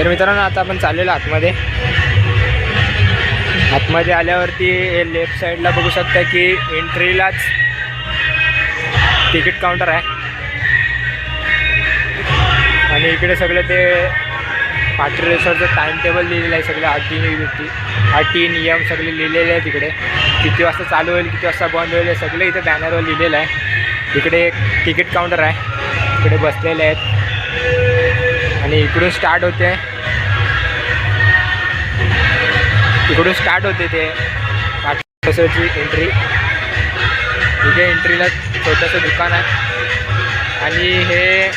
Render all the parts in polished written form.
मित्रांनो आता आपण चाललेलो आतमध्ये आल्यावरती लेफ्ट साईडला बघू शकता की एंट्रीलाच तिकीट काउंटर आहे आणि इकडे सगळं ते पाटी रेसॉर्टचं टाइम टेबल लिहिलेलं आहे. सगळं अटी नियम सगळे लिहिलेले आहे. तिकडे किती वाजता चालू होईल किती वाजता बंद होईल सगळं इथे बॅनरवर लिहिलेलं आहे. इकडे एक तिकीट काउंटर आहे, इकडे बसलेले आहेत आणि इकडून स्टार्ट होते ते पाटी रेसॉर्टची एंट्री. इथे एंट्रीला छोटंसं दुकान आहे आणि हे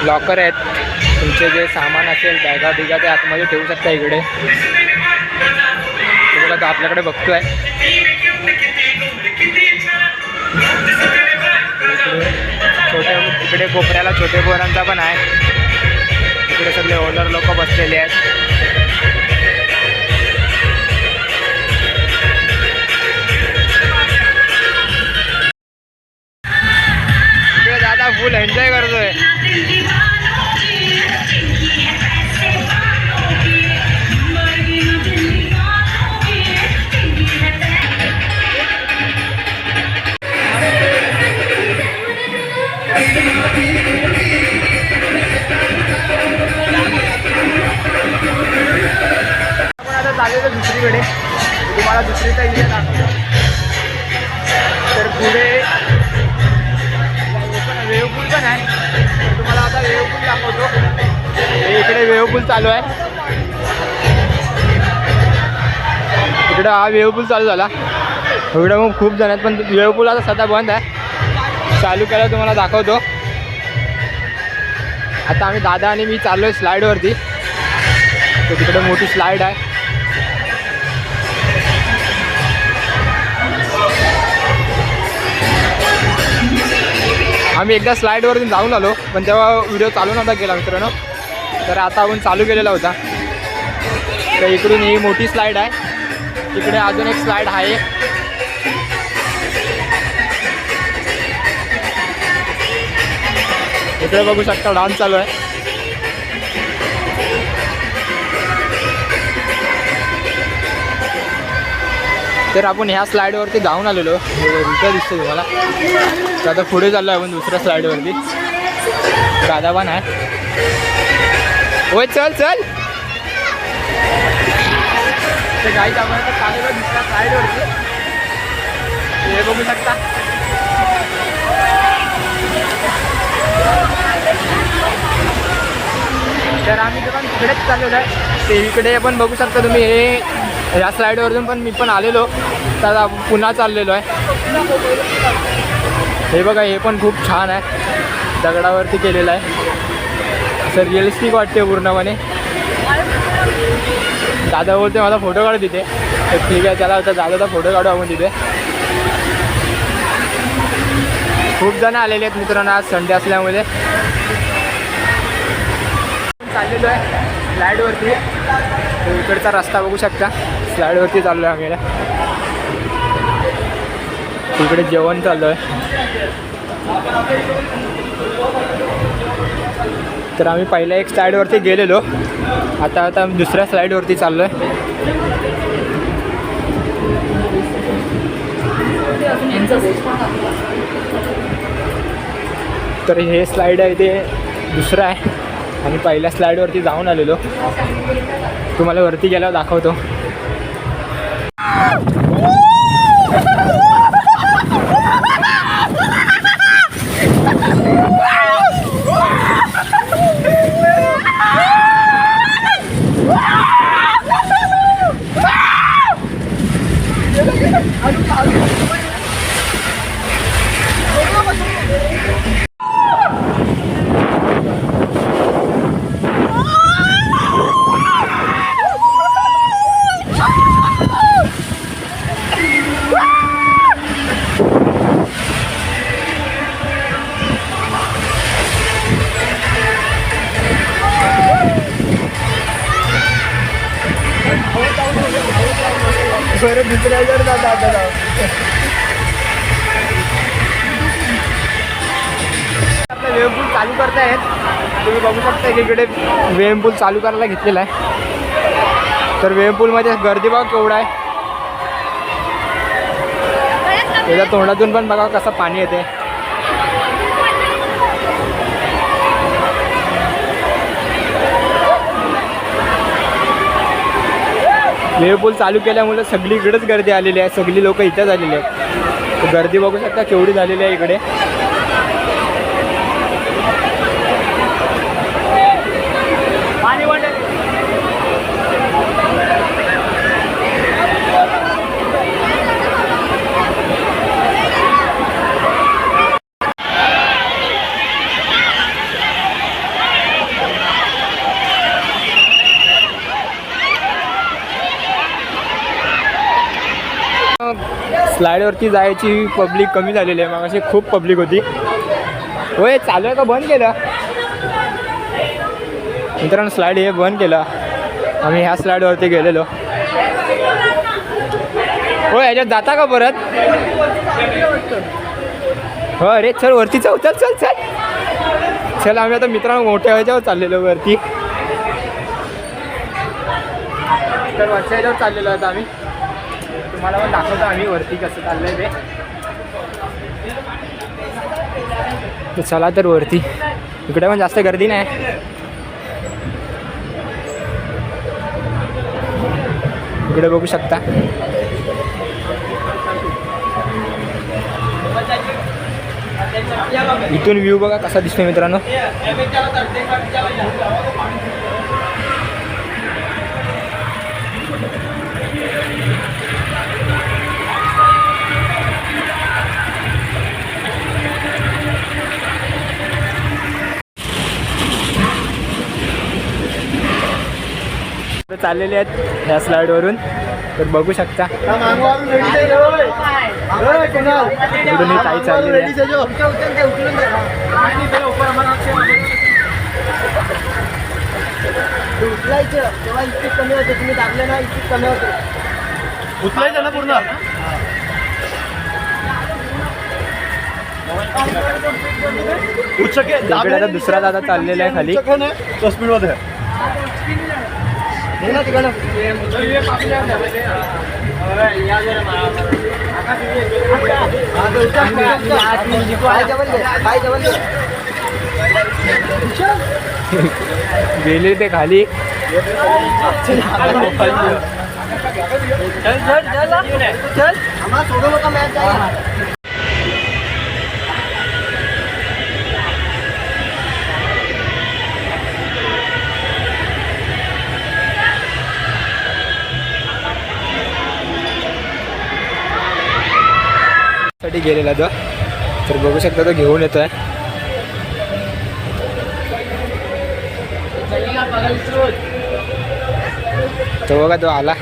लॉकर आहेत. तुमचे जे सामान असेल बॅगा बिगा ते आतमध्ये ठेवू शकता. इकडे बघा तो आपल्याकडे बघतोय. इकडे कोपऱ्याला छोटे पोरांचा पण आहे. इकडे सगळे ओनर लोक बसलेले आहेत. इकडे दादा फुल एन्जॉय करतोय. चालेल दुसरीकडे तुम्हाला दुसरीचा इथे दाखवतो. तर पुढे वेव्हपूल पण आहे. तुम्हाला आता वेव्हपूल दाखवतो. इकडे वेव्हपूल चालू आहे. इकडे हा वेव्हपूल चालू झाला. इकडे मग खूप जण आहेत पण वेव्हपूल आता सध्या बंद आहे. चालू केला तुम्हाला दाखवतो. आता आम्ही दादा आणि मी चाललो आहे स्लाईडवरती. तर तिकडे मोठी स्लाईड आहे. आम्ही एकदा स्लाईडवरून जाऊन आलो पण तेव्हा व्हिडिओ चालू नव्हता केला मित्रांनो. तर आता आपण चालू केलेला होता. तर इकडून ही मोठी स्लाईड आहे. इकडे अजून एक स्लाईड आहे. इकडे बघू शकता डान्स चालू आहे. तर आपण ह्या स्लाईडवरती जाऊन आलेलो. इथं दिसतं तुम्हाला. तर आता पुढे चाललो आपण दुसऱ्या स्लाईडवरती. दादा पण आहे. होय चल तर काहीच आपण आता चाललेलो दुसऱ्या स्लाईडवरती. हे बघू शकता. तर आम्ही पण तिकडेच चाललेलो आहे. ते इकडे पण बघू शकता तुम्ही. ह्या स्लाईडवरून पण मी पण आलेलो. तर पुन्हा चाललेलो आहे. हे बघा हे पण खूप छान आहे. दगडावरती केलेलं आहे. असं रिअलिस्टिक वाटते पूर्णपणे. दादा बोलते मला फोटो काढू तिथे. तर ठीक आहे चला होता दादाचा फोटो काढू आपण तिथे. खूप जण आलेले आहेत मित्रांनो आज संडे असल्यामुळे. चाललेलो आहे स्लाईडवरती. इकडचा रस्ता बघू शकता. स्लाईडवरती चाललो आहे आम्ही. इकडे जेवण चालू आहे. तर आम्ही पहिल्या एक स्लाईडवरती गेलेलो. आता दुसऱ्या स्लाईडवरती चाललो आहे. तर हे स्लाईड आहे ते दुसरं आहे आणि पहिल्या स्लाईडवरती जाऊन आलेलो. तुम्हाला वरती गेल्यावर दाखवतो. बरं दुसऱ्या जर जाता आता आपला वेळपूल चालू करतायत. तुम्ही बघू शकता की इकडे स्विमिंग पूल चालू करायला घेतलेला आहे. तर स्विमिंग पूलमध्ये गर्दी बघा केवढा आहे. त्याच्या तोंडातून पण बघा कसं पाणी येते. स्विमिंग पूल चालू केल्यामुळे सगळीकडेच गर्दी आलेली आहे. सगळी लोक इथंच आलेली आहेत. गर्दी बघू शकता केवढी झालेली आहे इकडे. पाणी वाटेल. स्लाईडवरती जायची पब्लिक कमी झालेली आहे. मग अशी खूप पब्लिक होती. होय चालू आहे का बंद केलं मित्रांनो? स्लाईड हे बंद केलं. आम्ही ह्या स्लाईडवरती गेलेलो. हो ह्याच्यात जाता का परत? हो अरे चल वरती चल चल चल चल चल. आम्ही आता मित्रांनो मोठ्या ह्याच्यावर चाललेलो वरती. तर वरच्या ह्याच्यावर चाललेलो आता आम्ही. तुम्हाला पण दाखवतो आम्ही वरती कसं चाललंय ते. तर चला तर वरती. इकडे पण जास्त गर्दी नाही. इकडे बघू शकता. इथून व्ह्यू बघा कसा दिसतोय मित्रांनो. चाललेले आहेत ह्या स्लाईडवरून. तर बघू शकता इकडून ही ताई चाललेली आहे. उचलायचं ना पूर्ण. इकडे आता दुसरा दादा चाललेला आहे खाली. स्पीडमध्ये गेले ते खाली. साठी गेलेला तो. तर बघू शकता तो घेऊन येतोय. तो बघा तो आला.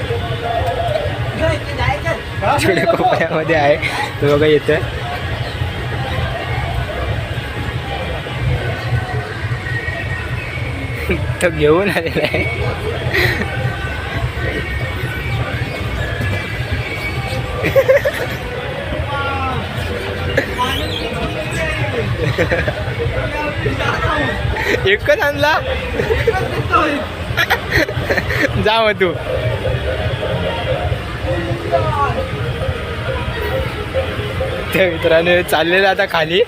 छोट्या कोपऱ्यामध्ये आहे तो बघा येतोय. तो घेऊन आलेला आहे. एकच आणला. जा मग तू. त्या मित्राने चाललेला आता खाली.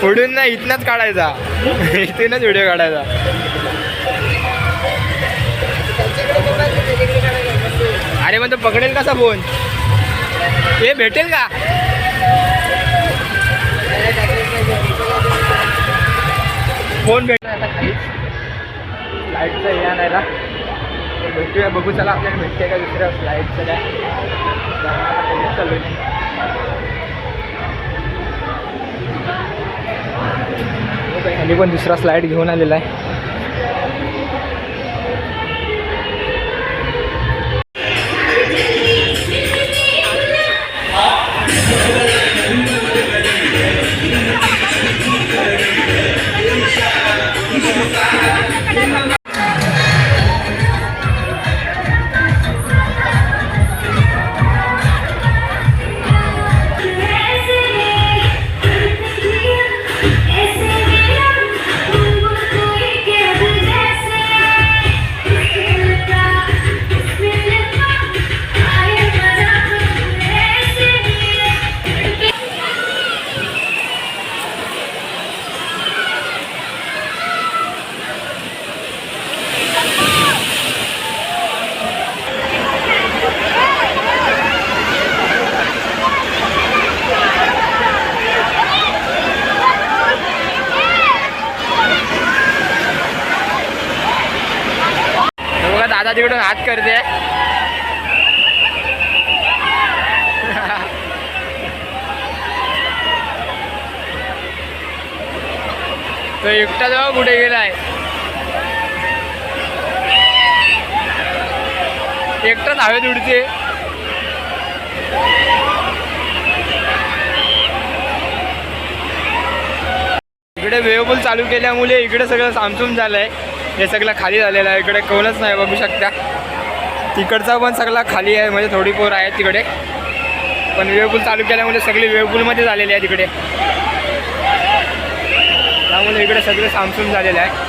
पुढून ना इथनच काढायचा. इथूनच व्हिडिओ काढायचा. अरे मग तो पकडेल कसा फोन? हे भेटेल का? फोन भेटला आता खाली लाईटचं हे आणायला. भेटूया बघू चला आपल्याला भेटते का दुसऱ्या लाईटचं काय चालू आहे. खाली पण दुसरा स्लाईड घेऊन आलेला आहे. दादा तिकडून हात करते. तो एकटा जेव्हा कुठे गेलाय, एकटाच हवेत उडते. इकडे वेवपूल चालू केल्यामुळे इकडे सगळं सामसूम झालंय. हे सगळं खाली झालेलं आहे. इकडे कोणच नाही बघू शकता. तिकडचा पण सगळा खाली आहे, म्हणजे थोडी पोर आहेत तिकडे. पण वेवपूल चालू केल्यामुळे सगळी वेवपूलमध्ये झालेली आहे तिकडे. त्यामुळे इकडे सगळं सामसूम झालेलं आहे.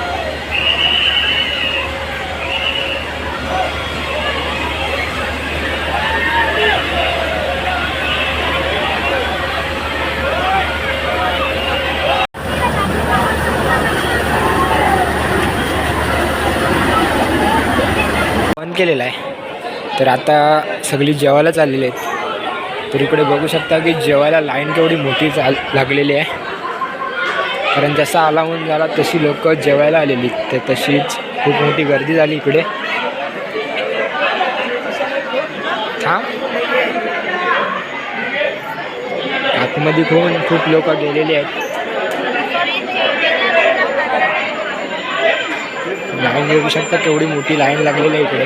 बंद केलेलं आहे. तर आता सगळी जेवायला चाललेली आहेत. तर इकडे बघू शकता की जेवायला लाईन केवढी मोठी लागलेली आहे. कारण जसा अलाउन झाला तशी लोक जेवायला आलेली, तर तशीच खूप मोठी गर्दी झाली इकडे. आतमध्ये खूप लोक गेलेली आहेत. लाईन बघू शकता केवढी मोठी लाईन लागलेली आहे इकडे.